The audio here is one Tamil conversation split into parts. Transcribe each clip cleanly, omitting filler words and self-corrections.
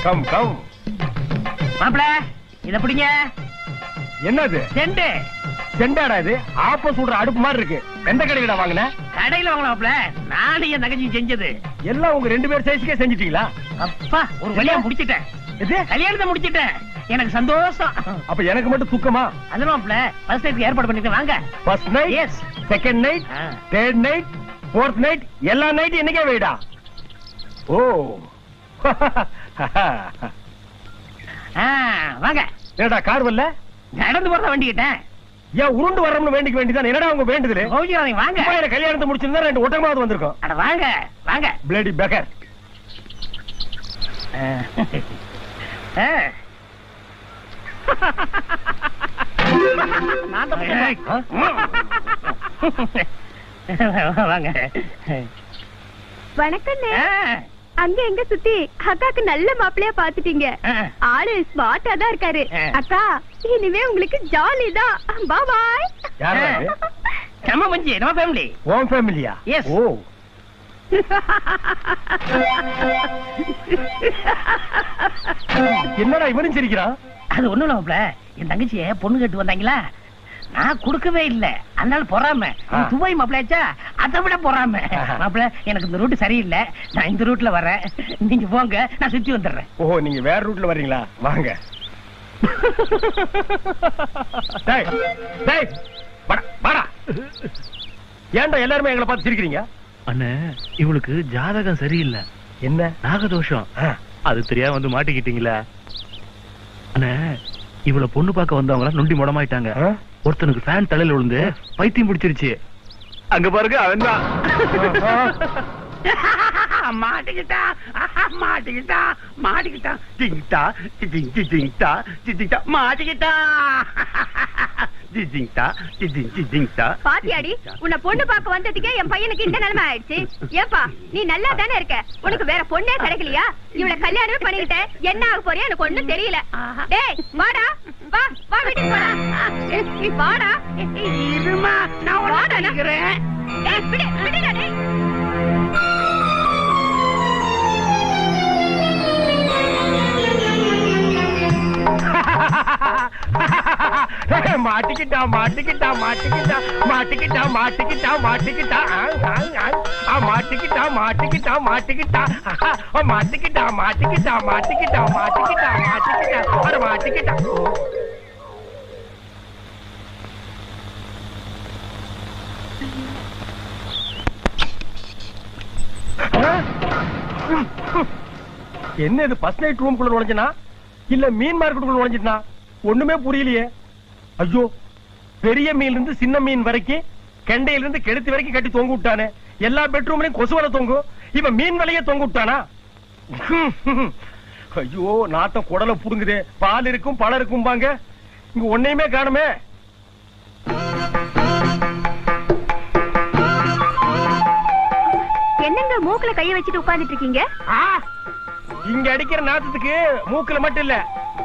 கம் கம் மாப்பிள இத பிடிங்க. என்னது செண்டு? செண்டாடா இது? ஆப்ப சுடுற அடுப்பு மாதிரி இருக்கு. எந்த கடையில வாங்கின? கடையில வாங்கலாம் மாப்பிள. நானும் என் தங்கச்சி செஞ்சது. எல்லாம் உங்க 2 பேர் சைஸ்க்கே செஞ்சிட்டீங்களா? அப்பா ஒரு வழியா முடிச்சிட்டேன். இது கல்யாணத்தை முடிச்சிட்டேன். எனக்கு சந்தோஷம். அப்ப எனக்கு மட்டும் துக்கமா? அது மாப்பிள ஃபர்ஸ்ட் நைட் ஏற்பாடு பண்ணிருக்கேன். வாங்க. First night, yes. Second night, third night, fourth night, எல்லா நைட் என்னைக்கே வைடா. ஓ வாங்க. என்னடா கார் வரல? நடந்து போறத வண்டிக்கிட்டேன். ஏன் உருண்டு வரணும்னு வேண்டிக்க வேண்டியதான். என்னடா உங்க வேண்டுதல்? கோவிச்சுக்காதீங்க வாங்க. கல்யாணத்தை முடிச்சிருந்தா 2 ஒட்டகமாவது வந்திருக்கும். அட வாங்க வாங்க. பிளேடி பேக்கர். வாங்க. வணக்கம். அங்க எங்க சுத்தி அக்காக்கு நல்ல மாப்பிள்ளையா பாத்துட்டீங்க. ஆளு ஸ்மார்ட்டா தான் இருக்காரு. அக்கா இனிமே உங்களுக்கு ஜாலி தான். பாய் பாய். யாரா இது? நம்ம மஞ்சி நம்ம ஃபேமிலி. ஓம் ஃபேமிலியா? எஸ். ஓ என்னடா இவனும் சிரிக்கிறான்? அது ஒண்ணும் இல்ல மாப்பிள. என் தங்கச்சிய பொண்ணு கேட்டு வந்தாங்களா, நான் கொடுக்கவே இல்ல. அதனால பொறாம. துபாய் மாப்பிள்ளாச்சா அதை விட பொறாம. மாப்பிள எனக்கு இந்த ரூட் சரியில்லை, நான் இந்த ரூட்ல வரேன். நீங்க போங்க, நான் சுத்தி வந்துடுறேன். ஓ நீங்க வேற ரூட்ல வர்றீங்களா? வாங்க. டேய் டேய் வாடா. ஏன்டா எல்லாரும் எங்களை பார்த்து சிரிக்கிறீங்க? அண்ணே இவளுக்கு ஜாதகம் சரியில்லை. என்ன? நாகதோஷம். அது தெரியாம வந்து மாட்டிக்கிட்டீங்களா? அண்ணே இவள பொண்ணு பார்க்க வந்தவங்க நொண்டி முடமாயிட்டாங்க. ஒருத்தனுக்கு ஃபேன் தலையில விழுந்து பைத்தியம் பிடிச்சிருச்சு. அங்க பாருங்க அவன் தான். மாட்டிக்கிட்டா மாட்டிக்கிட்டா மாட்டிக்கிட்டா ஜிங்கிட்டா ஜிங்கி ஜிங்கிட்டா ஜிங்கிட்டா மாட்டிக்கிட்டா ஜிங்கிட்டா ஜிங்கிட்டா. பாத்தியாடி உன்னை பொண்ணு பார்க்க வந்ததுக்கே என் பையனுக்கு இந்த நிலைமை ஆயிடுச்சு. ஏப்பா நீ நல்லா தானே இருக்க, உனக்கு வேற பொண்ணே கிடைக்கலையா? இவள கல்யாணமே பண்ணிக்கிட்ட என்ன ஆக போறியா எனக்கு ஒண்ணும் தெரியல. டேய் வாடா வா வா வீட்டுக்கு போடா. நீ வாடா. இருமா நான் வாடா நிக்கிறேன். டேய் விடு விடுடா டேய். மாட்டிக்கிட்டா மாட்டிக்கிட்டா மாட்டிக்கிட்டா மாட்டிக்கிட்டா மாட்டிக்கிட்டா மாட்டிக்கிட்டா மாட்டிக்கிட்டா மாட்டிக்கிட்டா மாட்டிக்கிட்டா மாட்டிக்கிட்டா மாட்டிக்கிட்டா மாட்டிக்கிட்டா மாட்டிக்கிட்டா மாட்டிக்கிட்டா அட மாட்டிக்கிட்டா. என்ன இது? ஃபர்ஸ்ட் நைட் ரூம் குள்ள நுழைஞ்சனா இல்ல மீன் மார்க்கெட்டுக்குள்ள நுழைஞ்சிட்டா? ஒண்ணுமே புரியலையே. ஐயோ பெரிய மீன்ல இருந்து சின்ன மீன் வரைக்கும் கெண்டையில இருந்து கெடுத்து வரைக்கும் கட்டி தொங்க விட்டானே. எல்லா பெட்ரூம்லயும் கொசு வலை தொங்கும், இவன் மீன் வலையே தொங்க விட்டானா? ஐயோ நாட்டம் குடலை புடுங்குதே. பால் இருக்கும் பழம் இருக்கும் பாங்க, இங்க ஒன்னையுமே காணுமே. என்னங்க மூக்குல கைய வச்சுட்டு உட்கார்ந்துட்டு இருக்கீங்க? இங்க அடிக்கிற நாத்தத்துக்கு மூக்குல மட்டும் இல்ல,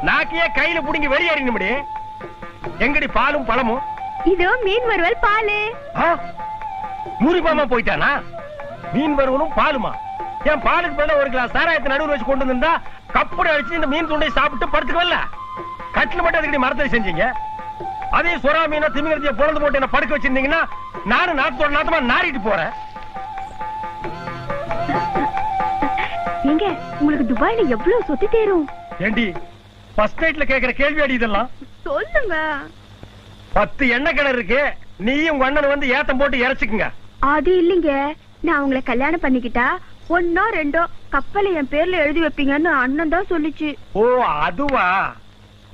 நாக்கையே கையில புடிங்கி வெளியேறின முடி. எங்கடி பாலும் பழமும்? இதோ மீன் வறுவல் பாலு. யூரிபாமா போயிட்டானா? மீன் வறுவலும் பாலுமா? என் பாலுக்கு பதிலா ஒரு கிளாஸ் சாராயத்தை நடுவில் வச்சு கொண்டு வந்திருந்தா கப்படி அடிச்சு இந்த மீன் துண்டை சாப்பிட்டு படுத்துக்கல. கட்டில மட்டும் அதுக்கு மரத்தை செஞ்சீங்க. அதே சொரா மீனா திமிங்கலத்தைய பொழந்து போட்டு என்ன படுக்க வச்சிருந்தீங்கன்னா நானும் நாத்தோட நாத்தமா நாரிட்டு போறேன். எங்க உங்களுக்கு துபாய்ல எவ்வளவு சொத்து தேரும்? ஏண்டி ஃபர்ஸ்ட் நைட்ல கேக்குற கேள்வி அடி இதெல்லாம்? சொல்லுங்க. 10 எண்ணெய் கிணறு இருக்கு, நீயும் உங்க அண்ணன் வந்து ஏத்தம் போட்டு இறச்சுக்குங்க. அது இல்லைங்க, நான் உங்களை கல்யாணம் பண்ணிக்கிட்டா 1ஓ 2ஓ கப்பலை என் பேர்ல எழுதி வைப்பீங்கன்னு அண்ணன் தான் சொல்லிச்சு. ஓ அதுவா?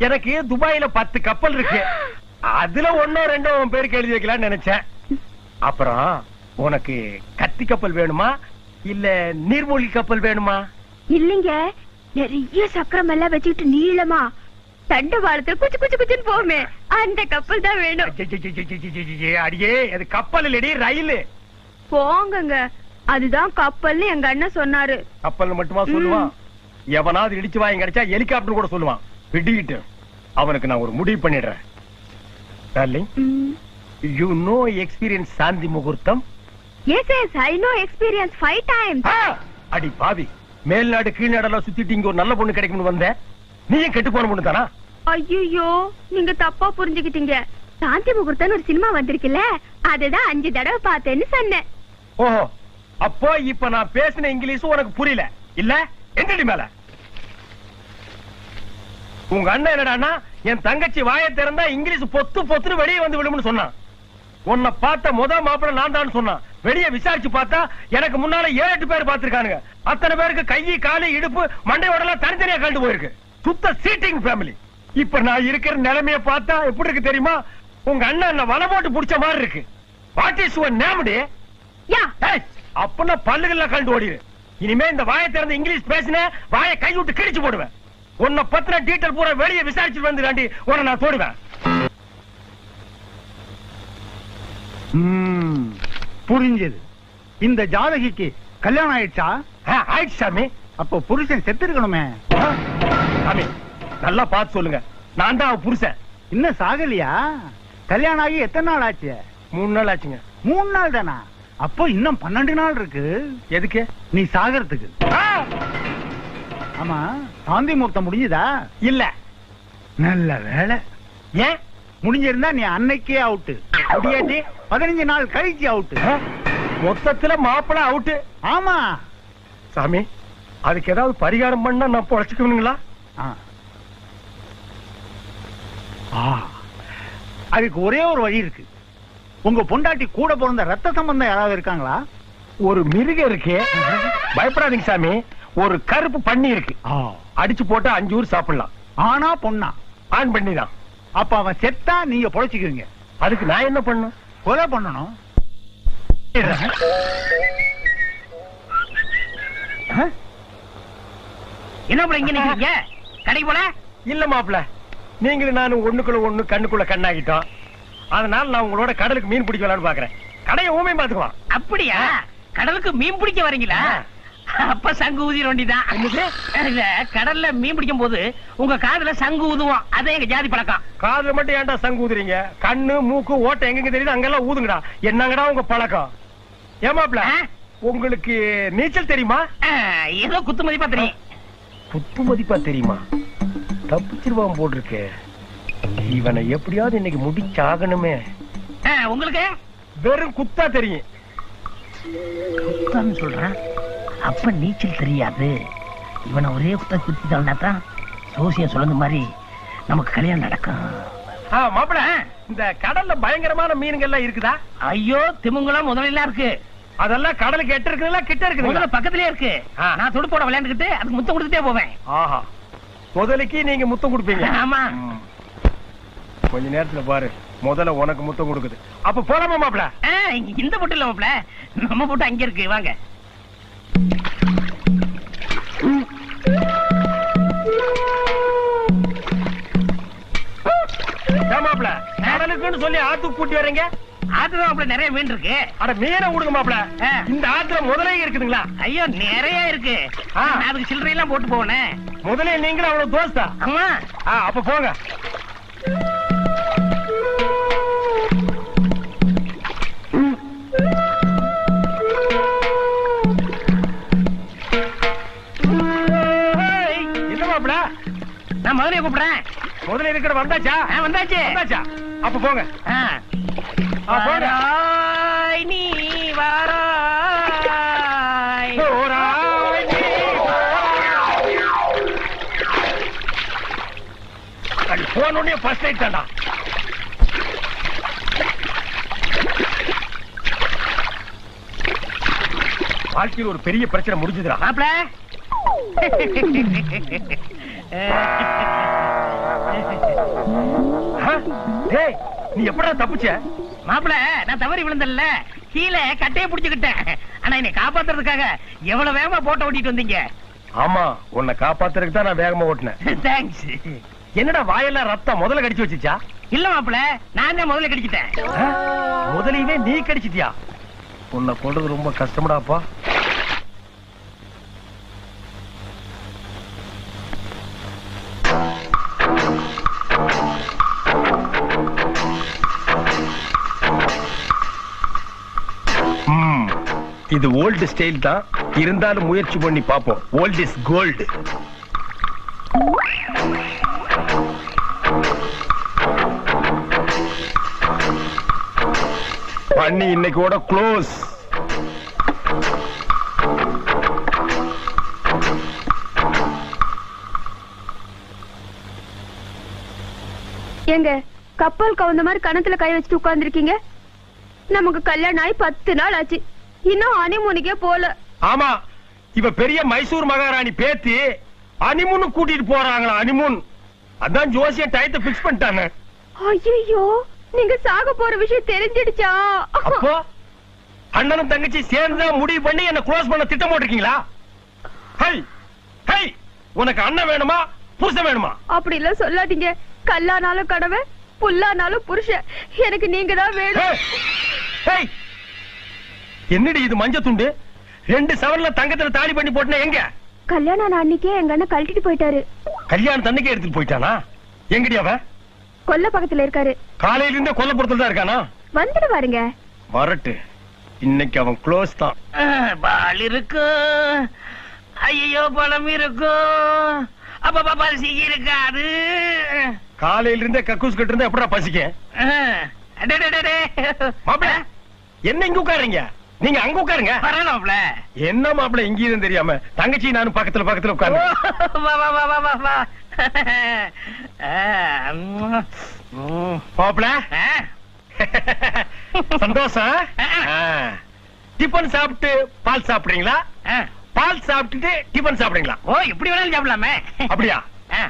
எனக்கு துபாயில 10 கப்பல் இருக்கு, அதுல 1ஓ 2ஓ உன் பேருக்கு எழுதி வைக்கலாம்னு நினைச்சேன். அப்புறம் உனக்கு கத்தி கப்பல் வேணுமா இல்ல நீர்மூழ்கி கப்பல் வேணுமா? இல்லைங்க, நிறைய சக்கரம் எல்லாம் வச்சுக்கிட்டு நீளமா தண்டவாளத்துல குச்சு குச்சு குச்சுன்னு போமே அந்த கப்பல் தான் வேணும். அடியே அது கப்பல் இல்லடி, ரயில். போங்கங்க, அதுதான் கப்பல்னு எங்க அண்ணன் சொன்னாரு. கப்பல் மட்டுமா சொல்லுவான்? எவனாவது இடிச்சு வாங்கி கிடைச்சா ஹெலிகாப்டர் கூட சொல்லுவான். விடிட்டு அவனுக்கு நான் ஒரு முடிவு பண்ணிடுறேன். டார்லிங், you know experience சாந்தி முகூர்த்தம்? Yes, yes, I know experience 5 times. அடி பாவி, மேல்நாடு கீழ்நாடெல்லாம் சுத்திட்டு இங்க ஒரு நல்ல பொண்ணு கிடைக்கும்னு வந்தேன். நீயும் கெட்டு போன பொண்ணு தானா? ஐயோ, நீங்க தப்பா புரிஞ்சுக்கிட்டீங்க. சாந்தி முகூர்த்தம்னு ஒரு சினிமா வந்திருக்குல்ல, அதுதான் 5 தடவை பார்த்தேன்னு சொன்னேன். ஓஹோ, அப்போ இப்ப நான் பேசின இங்கிலீஷ் உனக்கு புரியல இல்ல? எந்தடி மேல உங்க அண்ணன் என்னடான்னா என் தங்கச்சி வாயை திறந்தா இங்கிலீஷ் பொத்து பொத்துன்னு வெளியே வந்து விடும்னு சொன்னான். உன்னை பார்த்த மாப்பிள்ள நான் தான் சொன்னான். வெளியே விசாரிச்சு பார்த்தா எனக்கு முன்னால 7-8 பேர் பார்த்திருக்கானுங்க. அத்தனை பேருக்கு கையை காலு இடுப்பு மண்டை உடலாம் தனித்தனியா கண்டு போயிருக்கு. சுத்த சீட்டிங் ஃபேமிலி. இப்ப நான் இருக்கிற நிலைமைய பார்த்தா எப்படி இருக்கு தெரியுமா? உங்க அண்ணன் என்ன வலை போட்டு புடிச்ச மாதிரி இருக்கு. வாட் இஸ் யுவர் நேம் டே? அப்பனா பல்லுகள்ல கண்டு ஓடிடு. இனிமே இந்த வாயை திறந்து இங்கிலீஷ் பேசின வாயை கை விட்டு கிழிச்சு போடுவேன். உன்னை பத்தின டீட்டெயில் பூரா வெளியே விசாரிச்சுட்டு வந்து காண்டி உன்னை நான் தோடுவேன். புரிஞ்சது. இந்த ஜாதகிக்கு கல்யாணம் ஆயிடுச்சா? ஆயிடுச்சு சாமி. அப்போ புருஷன் செத்து இருக்கணுமே. சாமி நல்லா பார்த்து சொல்லுங்க. நான் தான் அவ புருஷன். இன்னும் சாகலியா? கல்யாணம் ஆகி எத்தனை நாள் ஆச்சு? 3 நாள் ஆச்சுங்க. 3 நாள் தானா? அப்போ இன்னும் 12 நாள் இருக்கு. எதுக்கு? நீ சாகறதுக்கு. ஆமா, சாந்தி முகூர்த்தம் முடிஞ்சதா? இல்ல. நல்ல வேலை. ஏன்? முடிஞ்சிருந்தா நீ அன்னைக்கே அவுட்டு. முடியாட்டி 15 நாள் கழிச்சு அவுட்டு. மொத்தத்துல மாப்பிள அவுட்டு. ஆமா சாமி, அதுக்கு ஏதாவது பரிகாரம் பண்ணா நான் பொழைச்சுக்கணுங்களா? அதுக்கு ஒரே ஒரு வழி இருக்கு. உங்க பொண்டாட்டி கூட பிறந்த ரத்த சம்பந்தம் யாராவது இருக்காங்களா? ஒரு மிருகம் இருக்கு. பயப்படாதீங்க சாமி. ஒரு கருப்பு பண்ணி இருக்கு. அடிச்சு போட்டா 5 ஊர் சாப்பிடலாம். ஆனா பொண்ணா? ஆண் பண்ணி தான். அப்ப அவன் செத்தா நீங்க பொழைச்சுக்குவீங்க. அதுக்கு நான் என்ன பண்ணணும்? கொலை பண்ணணும். என்ன இங்க நிக்கிறீங்க? கடைக்கு போல? இல்ல மாப்பிள, நீங்களும் நானும் ஒண்ணுக்குள்ள ஒண்ணு கண்ணுக்குள்ள கண்ணாகிட்டோம். அதனால நான் உங்களோட கடலுக்கு மீன் பிடிக்கலாம்னு பாக்குறேன். கடையை ஊமை பாத்துக்குவான். அப்படியா? கடலுக்கு மீன் பிடிக்க வரீங்களா? அப்ப சங்கு ஊதிர வேண்டிதான். கடல்ல மீன் பிடிக்கும் போது உங்க காதுல சங்கு ஊதுவோம். அதே எங்க ஜாதி பழக்கம். காதுல மட்டும் ஏன்டா சங்கு ஊதுறீங்க? கண்ணு மூக்கு ஓட்டை எங்க தெரியுது அங்கெல்லாம் ஊதுங்கடா. என்னங்கடா உங்க பழக்கம்? ஏமாப்ல, உங்களுக்கு நீச்சல் தெரியுமா? ஏதோ குத்து மதிப்பா தெரியும். குத்து மதிப்பா தெரியுமா? தப்பிச்சிருவான் போட்டிருக்கு. இவனை எப்படியாவது இன்னைக்கு முடிச்சாகணுமே. உங்களுக்கு வெறும் குத்தா தெரியும். குத்தான்னு சொல்றேன். அப்ப நீச்சல் தெரியாது. இவனை ஒரே குத்த குத்தி தான் சோசியம் சொல்லுங்க மாதிரி நமக்கு கல்யாணம் நடக்கும். மாப்பிள, இந்த கடல்ல பயங்கரமான மீன்கள் எல்லாம் இருக்குதா? ஐயோ, திமுங்கலாம் முதலாம் இருக்கு. அதெல்லாம் கடலுக்கு எட்ட இருக்குங்களா கிட்ட இருக்குங்களா? பக்கத்திலே இருக்கு. நான் துடுப்போட விளையாண்டுக்கிட்டு அதுக்கு முத்தம் கொடுத்துட்டே போவேன். ஆஹா, முதலைக்கு நீங்க முத்தம் கொடுப்பீங்க? ஆமா. கொஞ்ச நேரத்துல பாரு, முதல்ல உனக்கு முத்தம் கொடுக்குது. அப்ப போலாமா மாப்பிள? இந்த பொட்டு இல்ல மாப்பிள, நம்ம பொட்டு அங்க இருக்கு. வாங்க. மாப்பிள, கடலுக்குன்னு சொல்லி ஆத்துக்கு கூட்டி வரீங்க? ஆத்துல மாப்பிள நிறைய மீன் இருக்கு. அட மீனை விடுங்க மாப்பிள. இந்த ஆத்துல முதலையும் இருக்குதுங்களா? ஐயோ, நிறைய இருக்கு. அதுக்கு சில்லறை எல்லாம் போட்டு போனேன். முதலைய நீங்களும் அவ்வளவு தோஸ்தா? ஆமா. அப்ப போங்க. என்ன மாப்பிள? நான் முதலைய கூப்பிடுறேன். முதல்ல இருக்கிற வந்தாச்சா? வந்தாச்சு. வந்தாச்சா? அப்ப போங்க. போங்க. நீ வாராய். போனே ஃபர்ஸ்ட் நைட் தான்டா. வாழ்க்கையில் ஒரு பெரிய பிரச்சனை முடிஞ்சதுடா மாப்பிள. நீ எப்படா தப்பிச்ச? மாப்பிள, நான் தவறி விழுந்தல்ல, கீழே கட்டையை புடிச்சுக்கிட்டேன். ஆனா என்னை காப்பாத்துறதுக்காக எவ்வளவு வேகமா போட்ட ஓட்டிட்டு வந்தீங்க. ஆமா, உன்னை காப்பாத்துறதுக்கு தான் நான் வேகமா ஓட்டினேன். தேங்க்ஸ். என்னடா வாயெல்லாம் ரத்தம் முதல்ல கடிச்சு வச்சுச்சா? இல்ல மாப்பிள, நான் தான் முதல்ல கடிச்சிட்டேன். முதலையுமே நீ கடிச்சிட்டியா? உன்னை கொள்றது ரொம்ப கஷ்டம்டாப்பா. இது ஓல்டு ஸ்டைல் தான். இருந்தாலும் முயற்சி பண்ணி பாப்போம். Old is gold. பண்ணி இன்னைக்கோட க்ளோஸ். எங்க கப்பல் கவுந்த மாதிரி கணத்துல கை வச்சுட்டு உட்கார்ந்துருக்கீங்க? நமக்கு கல்யாணம் ஆகி 10 நாள் ஆச்சு, இன்னும் ஹனிமூனுக்கே போல. ஆமா, இவ பெரிய மைசூர் மகாராணி பேத்தி ஹனிமூன் கூட்டிட்டு போறாங்களா? ஹனிமூன் அதான் ஜோசிய டயத்தை பிக்ஸ் பண்ணிட்டாங்க. ஐயோ, நீங்க சாக போற விஷயம் தெரிஞ்சிடுச்சா? அப்போ அண்ணனும் தங்கச்சி சேர்ந்து முடிவு பண்ணி என்ன க்ளோஸ் பண்ண திட்டம் போட்டிருக்கீங்களா? ஹை ஹை, உனக்கு அண்ணன் வேணுமா புருஷன் வேணுமா? அப்படி எல்லாம் சொல்லாதீங்க. கல்லானாலும் கடவை, புல்லானாலும் புருஷன். எனக்கு நீங்க தான் வேணும். என்னடி இது மஞ்ச துண்டு? 2 சவரன்ல தங்கத்துல தாலி பண்ணி போட்டுனா எங்க? கல்யாணம் அன்னைக்கே எங்க அண்ணன் கழட்டிட்டு போயிட்டாரு. கல்யாணம் தன்னைக்கே எடுத்துட்டு போயிட்டானா? எங்கடி அவன்? கொல்ல பக்கத்துல இருக்காரு. காலையில இருந்தே கொல்லப்புறத்துல தான் இருக்கானா? வந்துட்டு பாருங்க. வரட்டு, இன்னைக்கு அவன் க்ளோஸ் தான். பால் இருக்கு, ஐயோ பழம் இருக்கு, அப்ப பசி இருக்காது. காலையில இருந்தே கக்கூஸ் கட்டு இருந்தா எப்படா பசிக்க? மாப்பிள என்ன இங்க உட்காருங்க? நீங்க அங்க உட்காருங்க. வரலாம்ல. என்ன மாப்பிள இங்கேயும் தெரியாம தங்கச்சி நானும் பக்கத்துல பக்கத்துல உட்காரு. மாப்பிள சந்தோஷம். டிபன் சாப்பிட்டு பால் சாப்பிடுறீங்களா? பால் சாப்பிட்டுட்டு டிபன் சாப்பிடுறீங்களா? ஓ, இப்படி வேணாலும் சாப்பிடலாமே. அப்படியா?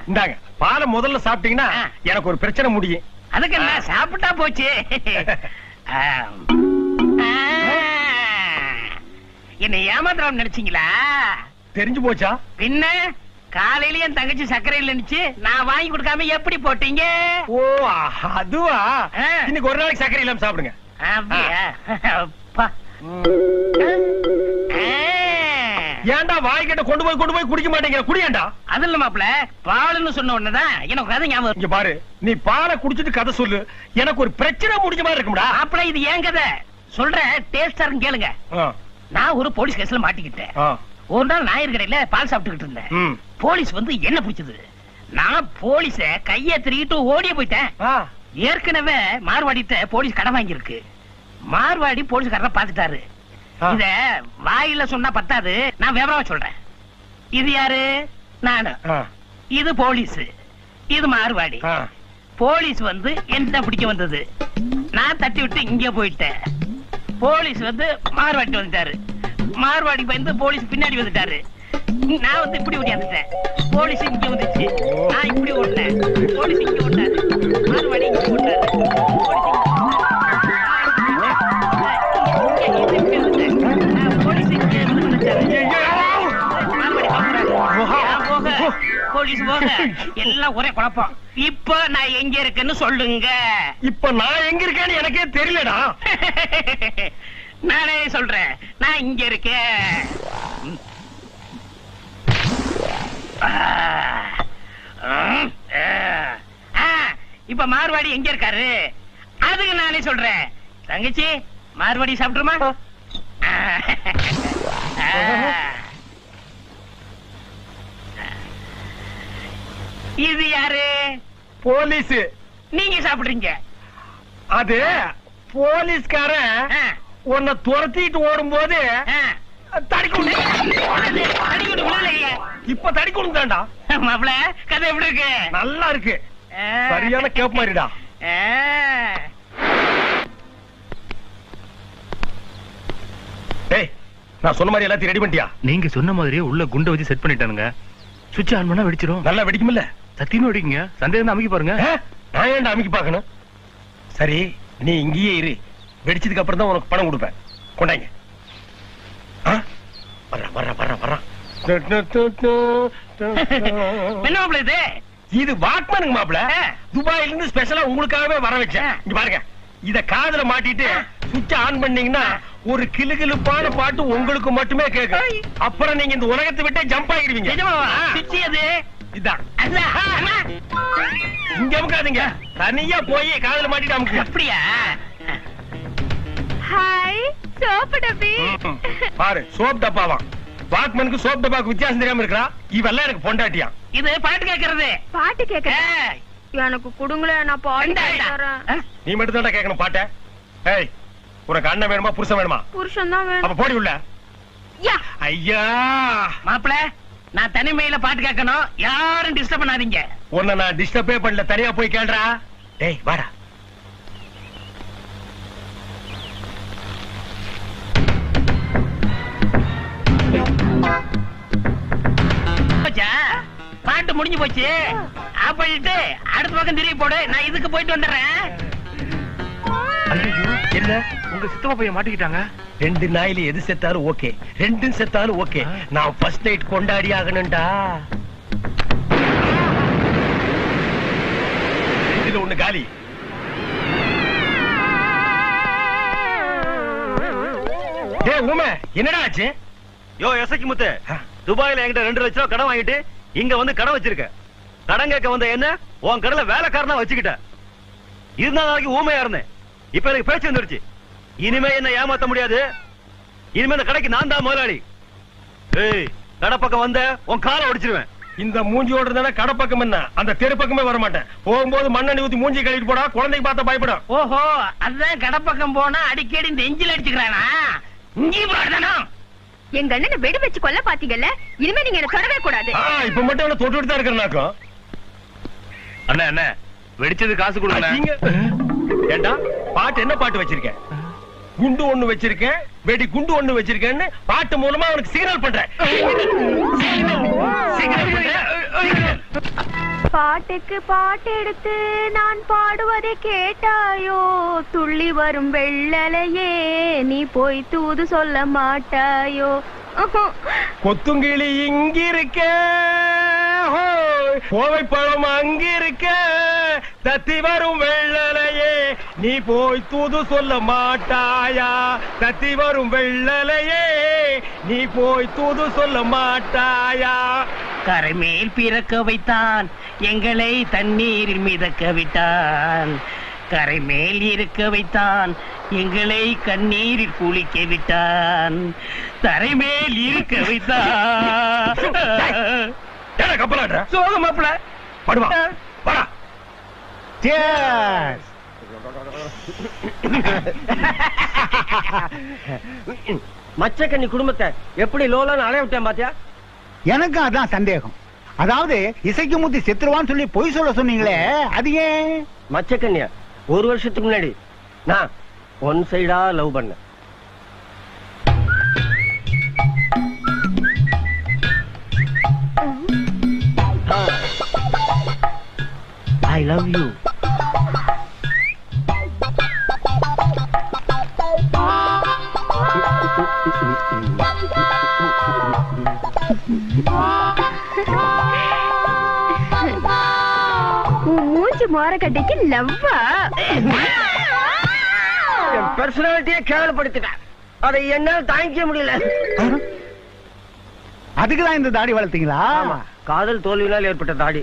இந்தாங்க, பாலை முதல்ல சாப்பிட்டீங்கன்னா எனக்கு ஒரு பிரச்சனை முடியும். அதுக்கு என்ன, சாப்பிட்டா போச்சு. என்ன ஏமாத்திரம் நினைச்சீங்களா? தெரிஞ்சு போச்சா? பின்ன காலையில என் தங்கச்சி சர்க்கரை இல்லைன்னு நான் வாங்கி கொடுக்காம எப்படி போட்டீங்க? ஓ அதுவா? இன்னைக்கு ஒரு நாளைக்கு சர்க்கரை இல்லாம சாப்பிடுங்க. அப்படியா? அப்பா. ஏன்டா வாய்க்கிட்ட கொண்டு போய் குடிக்க மாட்டேங்கிற? குடியாண்டா. அது இல்ல மாப்பிள, பாலுன்னு சொன்ன உடனேதான் எனக்கு கதை ஞாபகம். இங்க பாரு, நீ பாலை குடிச்சிட்டு கதை சொல்லு. எனக்கு ஒரு பிரச்சனை முடிஞ்ச மாதிரி இருக்கும்டா. மாப்பிள, இது ஏன் கதை சொல்றேன், டேஸ்டா இருக்கு கேளுங்க. நான் ஒரு போலீஸ் கேஸ்ல மாட்டிக்கிட்டேன். ஒரு நாள் ஞாயிறு கடையில பால் சாப்பிட்டுக்கிட்டு இருந்தேன். போலீஸ் வந்து என்ன பிடிச்சது, நான் போலீஸ கைய திருகிட்டு ஓடியே போயிட்டேன். ஏற்கனவே மார்வாடிட்ட போலீஸ் கடன் வாங்கியிருக்கு. மார்வாடி போலீஸ்காரரை பாத்துட்டாரு. இத வாயில சொன்னா பத்தாது, நான் விவரமா சொல்றேன். இது யாரு? நானு. இது போலீஸ், இது மார்வாடி. போலீஸ் வந்து என்ன பிடிக்க வந்தது, நான் தட்டி விட்டு இங்க போயிட்டேன். போலீஸ் வந்து மார்வாடி வந்துட்டாரு. மார்வாடி பயந்து போலீஸ் பின்னாடி வந்துட்டாரு. நான் வந்து இப்படி ஓடியாந்துட்டேன். போலீஸ் இங்க வந்துச்சு, நான் இப்படி ஓடினேன். போலீஸ் இங்க ஓடினாரு, மார்வாடி இங்க ஓடினாரு. போலீஸ் போக எல்லாம் ஒரே குழப்பம். இப்ப நான் எங்க இருக்கேன்னு சொல்லுங்க. இப்ப நான் எங்க இருக்கேன்னு எனக்கே தெரியலடா. நானே சொல்றேன், நான் இங்க இருக்கேன். இப்ப மார்வாடி எங்க இருக்காரு? அதுக்கு நானே சொல்றேன். தங்கச்சி, மார்வாடி சாப்பிட்டுருமா? இது யாரு? போலீஸ். நீங்க சாப்பிடுறீங்க. அது போலீஸ்காரன் உன்னை துரத்திட்டு ஓடும் போது இப்ப தடிக்கணும் தான்டா. மாப்பிள, கதை எப்படி இருக்கு? நல்லா இருக்கு, சரியான கேப் மாதிரிடா. நான் சொன்ன மாதிரி எல்லாத்தையும் ரெடி பண்ணிட்டியா? நீங்க சொன்ன மாதிரியே உள்ள குண்டை வச்சு செட் பண்ணிட்டானுங்க. சுவிட்ச் ஆன் பண்ணா வெடிச்சிரும். நல்லா வெடிக்கும்ல? சத்தியமா வெடிக்குங்க. சந்தேகம் அமைக்க பாருங்க. நான் ஏன்டா அமைக்க பாக்கணும்? சரி, நீ இங்கேயே இரு. வெடிச்சதுக்கு அப்புறம் தான் உனக்கு பணம் கொடுப்பேன். கொண்டாங்க. இது வாக்மனுங்க மாப்பிள. துபாயில இருந்து ஸ்பெஷலா உங்களுக்காகவே வர வச்சேன். இங்க பாருங்க, இத காதுல மாட்டிட்டு சுவிட்ச் ஆன் பண்ணீங்கன்னா ஒரு கிளுகிளுப்பான பாட்டு உங்களுக்கு மட்டுமே கேட்கும். அப்புறம் நீங்க இந்த உலகத்தை விட்டே ஜம்ப் ஆகிடுவீங்க. இதான் இங்க அமுக்காதீங்க, தனியா போய் காதுல மாட்டிட்டு அமுக்கு. அப்படியா? ஹாய், சோப்பு டப்பி. பாரு, சோப் டப்பாவா? வாக்மனுக்கு சோப் டப்பாக்கு வித்தியாசம் தெரியாம இருக்கா இவெல்லாம் எனக்கு பொண்டாட்டியா இது பாட்டு கேக்குறது. பாட்டு கேட்க எனக்கு குடுங்களேன், நான் பாடி தரேன். நீ மட்டும் தான் கேட்கணும் பாட்ட. ஏய் உனக்கு அண்ணன் வேணுமா புருஷன் வேணுமா? புருஷன் தான் வேணும். அப்ப போடி உள்ள. ஐயா மாப்பிள, நான் தனிமையில பாட்டு கேட்கணும், யாரும் டிஸ்டர்ப் பண்ணாதீங்க. உன்னை நான் டிஸ்டர்பே பண்ணல, தனியா போய் கேள்றா. டேய் வாடா. பாட்டு முடிஞ்சு போச்சு. ஆஃப் பண்ணிட்டு அடுத்த பக்கம் திரும்பி போடு, நான் இதுக்கு போயிட்டு வந்துடுறேன். என்ன உங்க சித்தப்பா பையன் மாட்டிக்கிட்டாங்க. 2 நாயில எது செத்தாலும் ஓகே, 2 செத்தாலும் ஓகே. நான் ஃபர்ஸ்ட் நைட் கொண்டாடி ஆகணும்டா. இதுல ஒண்ணு காலி. ஏய் ஊமே, என்னடா ஆச்சு? யோ எசக்கி முத்து, துபாயில என்கிட்ட 2 லட்சம் ரூபாய் கடன் வாங்கிட்டு இங்க வந்து கடன் வச்சிருக்க. கடன் கேட்க வந்த என்ன உன் கடையில வேலைக்காரனா வச்சுக்கிட்ட. இருந்த நாளைக்கு ஊமையா இருந்தேன், இப்ப எனக்கு பேச்சு வந்துருச்சு. இனிமே என்ன ஏமாத்த முடியாது. இனிமே இந்த கடைக்கு நான் தான் முதலாளி. ஏய் கடை பக்கம் வந்த உன் காலை ஒடிச்சிருவேன். இந்த மூஞ்சியோட இருந்தா கடை பக்கம் என்ன, அந்த தெரு பக்கமே வர மாட்டேன். போகும்போது மண்ணெண்ணி ஊத்தி மூஞ்சி கழுவிட்டு போடா, குழந்தைக்கு பார்த்தா பயப்படும். ஓஹோ, அதுதான் கடப்பக்கம் போனா அடிக்கடி இந்த எஞ்சில் அடிச்சுக்கிறானா? இஞ்சி பாடுதானா? எங்க அண்ணனை வெடி வச்சு கொல்ல பாத்தீங்கல்ல, இனிமே நீங்க என்ன தொடவே கூடாது. இப்ப மட்டும் அவனை தொட்டு தான் இருக்கிறனாக்கும். அண்ணா அண்ணா வெடிச்சது காசு கொடுங்க. ஏண்டா பாட்டு என்ன பாட்டு வச்சிருக்கேன்? குண்டு ஒண்ணு வச்சிருக்கேன், வெடி குண்டு ஒண்ணு வச்சிருக்கேன்னு பாட்டு மூலமா அவனுக்கு சிக்னல் பண்றேன். பாட்டுக்கு பாட்டு எடுத்து நான் பாடுவதை கேட்டாயோ, துள்ளி வரும் வெள்ளலையே நீ போய் தூது சொல்ல மாட்டாயோ. கொத்துங்கிளி இங்கிருக்க, கோவை பழம் அங்கிருக்க, தத்தி வரும் வெள்ளலையே நீ போய் தூது சொல்ல மாட்டாயா? தத்தி வரும் வெள்ளலையே நீ போய் தூது சொல்ல மாட்டாயா? கரைமேல் பிறக்க வைத்தான், எங்களை தண்ணீரில் மிதக்க விட்டான். கரைமேல் இருக்க வைத்தான், எங்களை கண்ணீரில் குளிக்க விட்டான். தரைமேல் இருக்க வைத்தான். கப்பலாடுற சோக மாப்பிள படுவா வாடா. மச்சக்கண்ணி குடும்பத்தை எப்படி லோலான்னு அலைய விட்டேன் பாத்தியா? எனக்கு அதான் சந்தேகம். அதாவது இசைக்கு முத்தி செத்துருவான்னு சொல்லி பொய் சொல்ல சொன்னீங்களே, அது ஏன்? மச்சக்கண்ணியா 1 வருஷத்துக்கு முன்னாடி நான் ஒன் சைடா லவ் பண்ண. I love you. மூஞ்சி மோர கட்டிக்கு லவ்வா? என் பர்சனாலிட்டியை கேவலப்படுத்திட்டேன், அதை என்னால் தாங்கிக்க முடியல. அதுக்குதான் இந்த தாடி வளர்த்தீங்களா? காதல் தோல்வியினால் ஏற்பட்ட தாடி.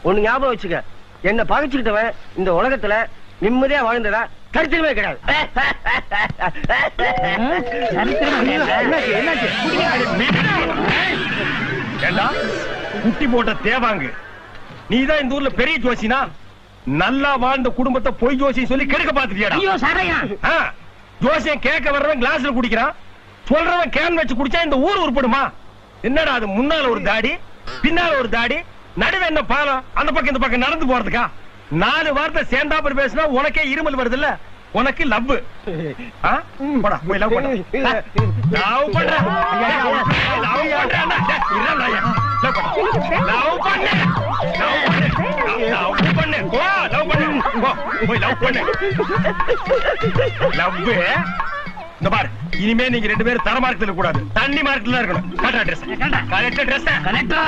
ஒண்ணு ஞாபகம் வச்சுக்க, என்ன பகைச்சுக்கிட்டவன் இந்த உலகத்துல நிம்மதியா வாழ்ந்ததா சரித்திரமே கிடையாது. குட்டி போட்ட தேவாங்கு, நீதான் இந்த ஊர்ல பெரிய ஜோசினா? நல்லா வாழ்ந்த குடும்பத்தை பொய் ஜோசி சொல்லி கெடுக்க பாத்துட்டியா? ஜோசியம் கேட்க வர்றவன் கிளாஸ்ல குடிக்கிறான், சொல்றவன் கேன் வச்சு குடிச்சா இந்த ஊர் உருப்படுமா? என்னடா அது, முன்னால ஒரு தாடி பின்னால ஒரு தாடி, நடுவே என்ன பாலம், அந்த பக்கம் இந்த பக்கம் நடந்து போறதுக்கா? 4 வார்த்தை சேர்ந்தாப்பர் பேசினா உனக்கே இருமல் வருது இல்ல? உனக்கு லவ் போய் லவ் பண்ண லவ் பண்ற இந்த பாரு, இனிமே நீங்க 2 பேரும் தர மார்க்கத்துல கூடாது, தண்ணி மார்க்கத்துல இருக்கணும். கரெக்டா ட்ரெஸ், கரெக்டா ட்ரெஸ், கரெக்டா